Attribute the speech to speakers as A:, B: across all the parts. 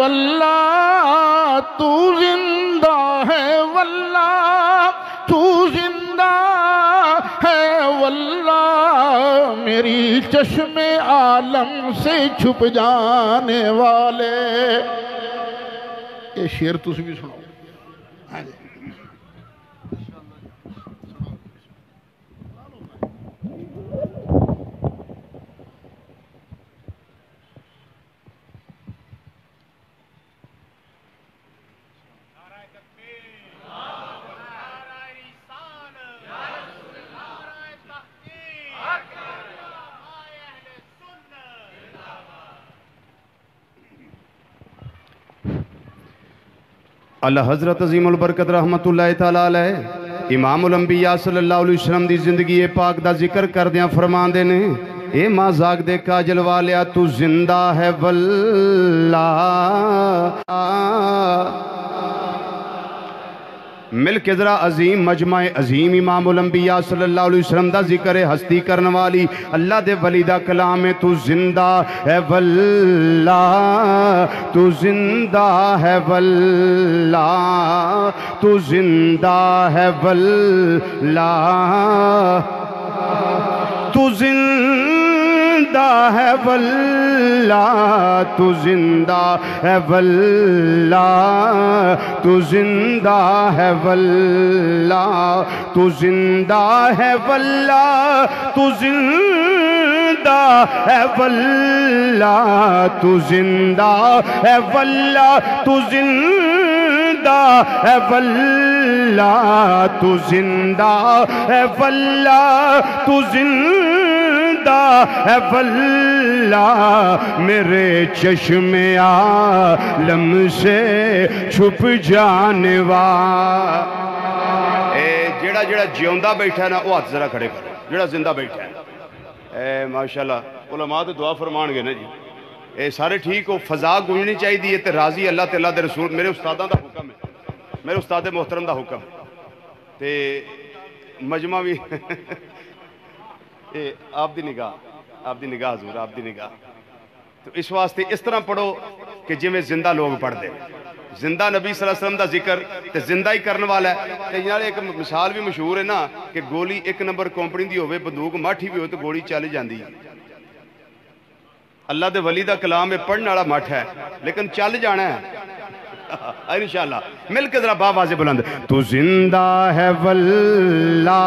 A: واللہ تو زندہ ہے، واللہ تو زندہ ہے، واللہ میری چشم عالم سے چھپ جانے والے. یہ شعر تُس بھی سنو. ہاں جی.
B: اللہ حضرت عظیم البرکت رحمت اللہ تعالیٰ علیہ امام الانبیاء صلی اللہ علیہ وسلم دی زندگی پاک دا ذکر کر دیاں فرمان دے نے اے ماں زاگ دے کاجل والیا تو زندہ ہے واللہ. مل کے ذرا عظیم مجمع عظیم امام الانبیاء صلی اللہ علیہ وسلم دا ذکر ہستی کرن والی اللہ دے ولی دا کلام ہے تو زندہ ہے واللہ، تو زندہ ہے واللہ، تو زندہ ہے واللہ، تو زندہ ہے واللہ، تو زندہ ہے واللہ، تو زندہ ہے واللہ، تو زندہ ہے واللہ، تو زندہ ہے واللہ، تو زندہ ہے واللہ، تو زندہ ہے واللہ، تو زندہ ہے واللہ، تو زندہ ہے واللہ میرے چشم عالم سے چھپ جانے والا. جیڑا جیڑا جیوندہ بیٹھا ہے نا وہ ہاتھ ذرا کھڑے کرو. جیڑا زندہ بیٹھا ہے ماشاءاللہ علماء تو دعا فرمان گے نا جی. اے سارے ٹھیک ہو، فضا گونجنی چاہیے دی تے راضی اللہ تے اللہ دے رسول. میرے استاداں دا حکم ہے، میرے استاد محترم دا حکم تے مجمع بھی آپ دی نگاہ، آپ دی نگاہ حضور، آپ دی نگاہ. تو اس واسطے اس طرح پڑھو کہ جی میں زندہ لوگ پڑھ دے. زندہ نبی صلی اللہ علیہ وسلم دا ذکر تے زندہ ہی کرنے والا ہے. تے یہاں ایک مثال بھی مشہور ہے نا کہ گولی ایک نمبر کمپنی دی ہوئے، بندوق مٹھ ہی بھی ہوئے تو گولی چل جاندی. اللہ دے ولی دا کلام ہے پڑھنے والا مٹھ ہے لیکن چل جانا ہے انشاءاللہ. مل کے ذرا باب واضح بلند. تو زندہ ہے واللہ،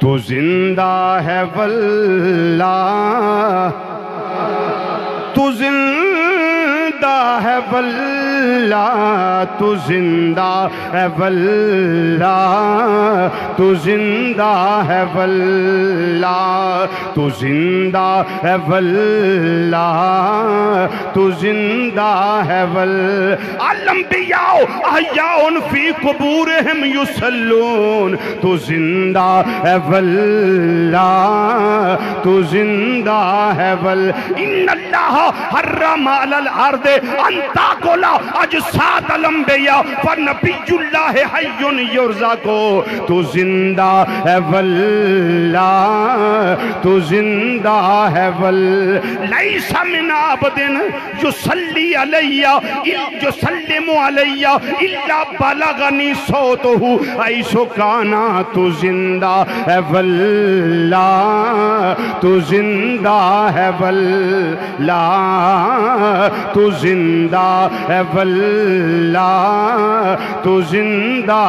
B: تو زندہ ہے واللہ، تو زندہ ہے واللہ، تو زندہ ہے واللہ، تو زندہ ہے واللہ، تو زندہ ہے واللہ، تو زندہ ہے واللہ. الانبیاء احیاء فی قبورہم یصلون. تو زندہ ہے واللہ، تو زندہ ہے واللہ. ان اللہ حرم علی الارض ان تاکل اجساد الانبیاء فنبی اللہ حی یرزق. تو زندہ ہے واللہ، تو زندہ ہے واللہ. لیس من عبد یصلی علی یسلم علی الا بلغنی صوتہ ایس کانا. تو زندہ ہے واللہ، تو زندہ ہے واللہ، تو زندہ ہے واللہ، تو زندہ،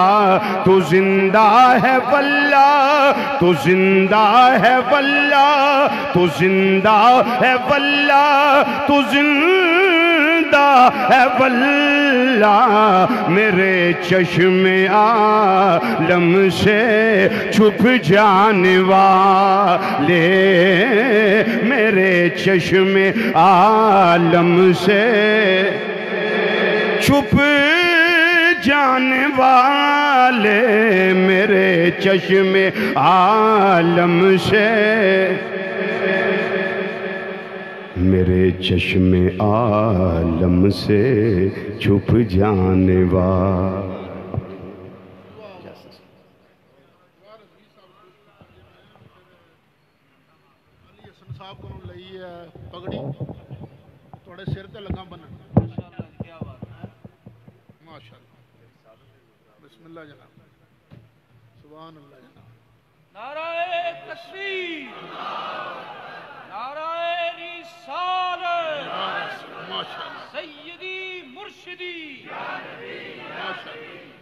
B: تو زندہ ہے واللہ، تو زندہ ہے واللہ، تو زندہ ہے واللہ، تو زندہ ہے واللہ میرے چشم عالم سے چھپ جانے والے، میرے چشم عالم سے چھپ جانے والے، میرے چشم عالم سے، میرے چشم عالم سے چھپ جانے والے.
A: صاحب کو لئی ہے پگڑی تھوڑے سر تے لگا بنن ماشاءاللہ بسم اللہ جناب سبحان اللہ جناب
C: نعرہ تکبیر نعرہ رسالت
A: ماشاءاللہ
C: سیدی مرشدی
A: ماشاءاللہ